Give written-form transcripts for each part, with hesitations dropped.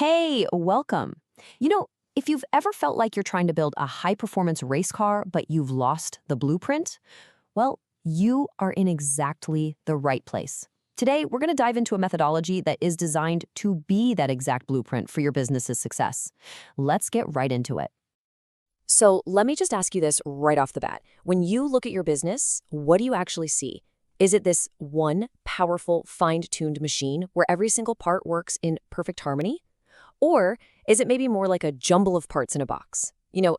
Hey, welcome. You know, if you've ever felt like you're trying to build a high-performance race car, but you've lost the blueprint, well, you are in exactly the right place. Today, we're going to dive into a methodology that is designed to be that exact blueprint for your business's success. Let's get right into it. So let me just ask you this right off the bat. When you look at your business, what do you actually see? Is it this one powerful, fine-tuned machine where every single part works in perfect harmony? Or is it maybe more like a jumble of parts in a box?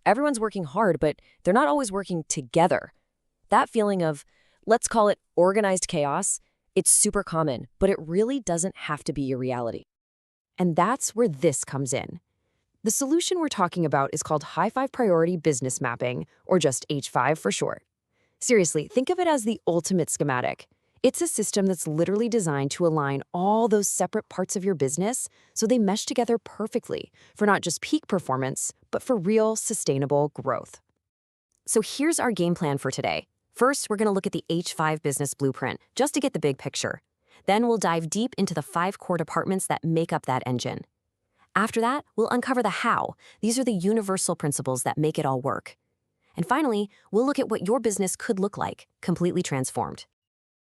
Everyone's working hard, but they're not always working together. That feeling of, let's call it organized chaos, it's super common, but it really doesn't have to be your reality. And that's where this comes in. The solution we're talking about is called High 5 Priority Business Mapping, or just H5 for short. Seriously, think of it as the ultimate schematic. It's a system that's literally designed to align all those separate parts of your business so they mesh together perfectly for not just peak performance, but for real, sustainable growth. So here's our game plan for today. First, we're going to look at the H5 business blueprint just to get the big picture. Then we'll dive deep into the 5 core departments that make up that engine. After that, we'll uncover the how. These are the universal principles that make it all work. And finally, we'll look at what your business could look like, completely transformed.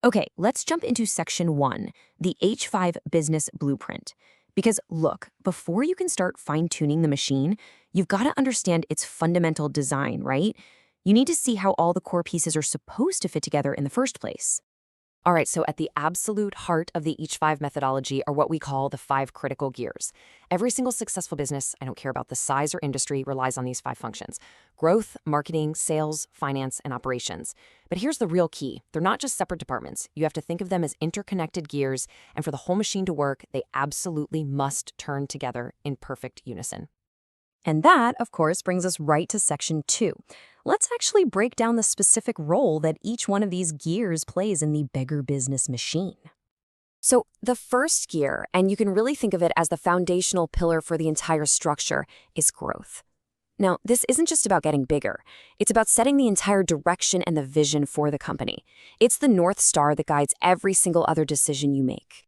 Okay, let's jump into section 1, the H5 business blueprint. Because look, before you can start fine-tuning the machine, you've got to understand its fundamental design, right? You need to see how all the core pieces are supposed to fit together in the first place. All right, so at the absolute heart of the H5 methodology are what we call the 5 critical gears. Every single successful business, I don't care about the size or industry, relies on these 5 functions: growth, marketing, sales, finance, and operations. But here's the real key. They're not just separate departments. You have to think of them as interconnected gears, and for the whole machine to work, they absolutely must turn together in perfect unison. And that, of course, brings us right to section 2. Let's actually break down the specific role that each one of these gears plays in the bigger business machine. So the first gear, and you can really think of it as the foundational pillar for the entire structure, is growth. Now, this isn't just about getting bigger. It's about setting the entire direction and the vision for the company. It's the North Star that guides every single other decision you make.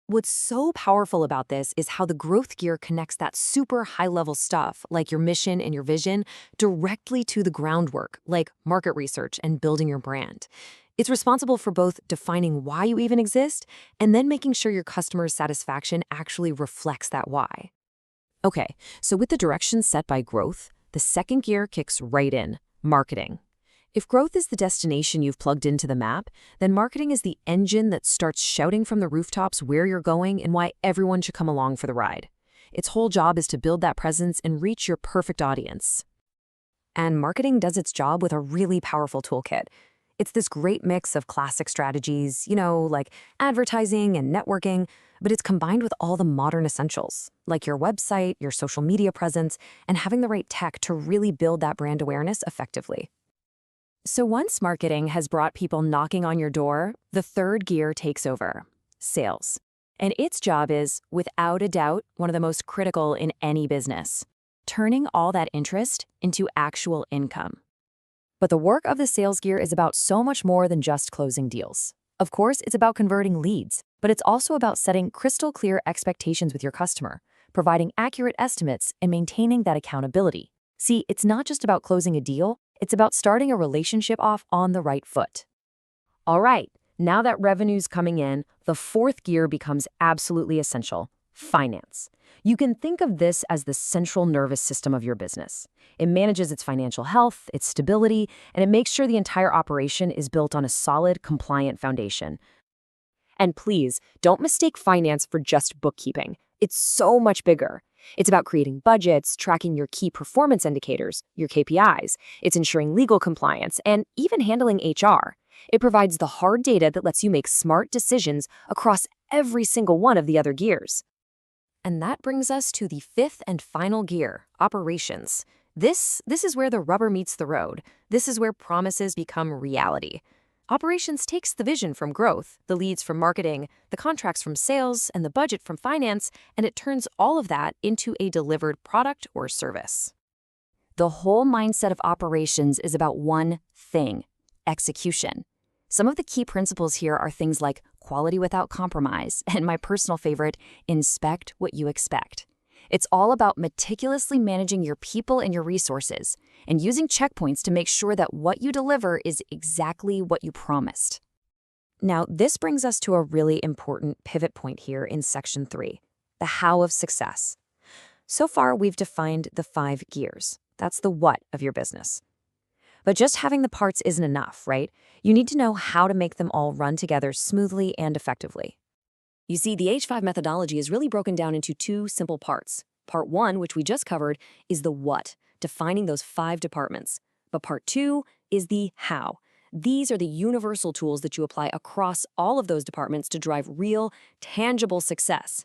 What's so powerful about this is how the growth gear connects that super high-level stuff, like your mission and your vision, directly to the groundwork, like market research and building your brand. It's responsible for both defining why you even exist and then making sure your customer's satisfaction actually reflects that why. Okay, so with the direction set by growth, the second gear kicks right in: marketing. If growth is the destination you've plugged into the map, then marketing is the engine that starts shouting from the rooftops where you're going and why everyone should come along for the ride. Its whole job is to build that presence and reach your perfect audience. And marketing does its job with a really powerful toolkit. It's this great mix of classic strategies, like advertising and networking, but it's combined with all the modern essentials, like your website, your social media presence, and having the right tech to really build that brand awareness effectively. So once marketing has brought people knocking on your door, the third gear takes over: sales. And its job is, without a doubt, one of the most critical in any business: turning all that interest into actual income. But the work of the sales gear is about so much more than just closing deals. Of course, it's about converting leads, but it's also about setting crystal clear expectations with your customer, providing accurate estimates, and maintaining that accountability. See, it's not just about closing a deal. It's about starting a relationship off on the right foot. All right, now that revenue's coming in, the fourth gear becomes absolutely essential: finance. You can think of this as the central nervous system of your business. It manages its financial health, its stability, and it makes sure the entire operation is built on a solid, compliant foundation. And please, don't mistake finance for just bookkeeping. It's so much bigger. It's about creating budgets, tracking your key performance indicators, your KPIs. It's ensuring legal compliance, and even handling HR. It provides the hard data that lets you make smart decisions across every single one of the other gears. And that brings us to the fifth and final gear: operations. This is where the rubber meets the road. This is where promises become reality. Operations takes the vision from growth, the leads from marketing, the contracts from sales, and the budget from finance, and it turns all of that into a delivered product or service. The whole mindset of operations is about one thing: execution. Some of the key principles here are things like quality without compromise, and my personal favorite, inspect what you expect. It's all about meticulously managing your people and your resources, and using checkpoints to make sure that what you deliver is exactly what you promised. Now, this brings us to a really important pivot point here in Section 3, the how of success. So far, we've defined the 5 gears. That's the what of your business. But just having the parts isn't enough, right? You need to know how to make them all run together smoothly and effectively. You see, the H5 methodology is really broken down into 2 simple parts. Part 1, which we just covered, is the what, defining those 5 departments. But part 2 is the how. These are the universal tools that you apply across all of those departments to drive real, tangible success.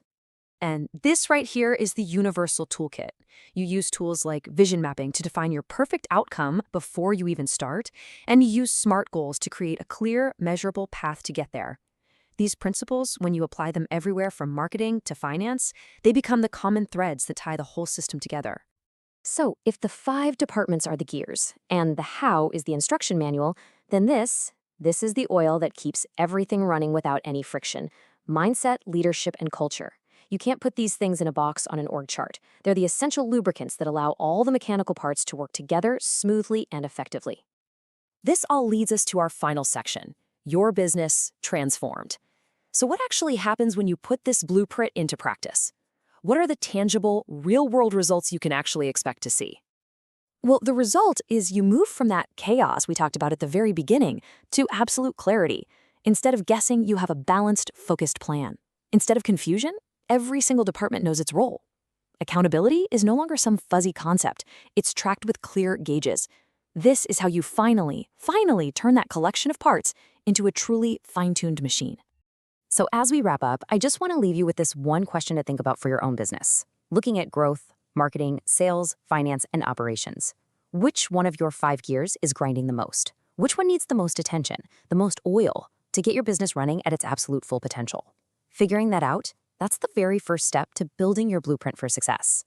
And this right here is the universal toolkit. You use tools like vision mapping to define your perfect outcome before you even start, and you use SMART goals to create a clear, measurable path to get there. These principles, when you apply them everywhere from marketing to finance, they become the common threads that tie the whole system together. So, if the 5 departments are the gears, and the how is the instruction manual, then this is the oil that keeps everything running without any friction. Mindset, leadership, and culture. You can't put these things in a box on an org chart. They're the essential lubricants that allow all the mechanical parts to work together smoothly and effectively. This all leads us to our final section, your business transformed. So what actually happens when you put this blueprint into practice? What are the tangible, real-world results you can actually expect to see? Well, the result is you move from that chaos we talked about at the very beginning to absolute clarity. Instead of guessing, you have a balanced, focused plan. Instead of confusion, every single department knows its role. Accountability is no longer some fuzzy concept. It's tracked with clear gauges. This is how you finally turn that collection of parts into a truly fine-tuned machine. So as we wrap up, I just want to leave you with this one question to think about for your own business. Looking at growth, marketing, sales, finance, and operations. Which one of your 5 gears is grinding the most? Which one needs the most attention, the most oil, to get your business running at its absolute full potential? Figuring that out, that's the very first step to building your blueprint for success.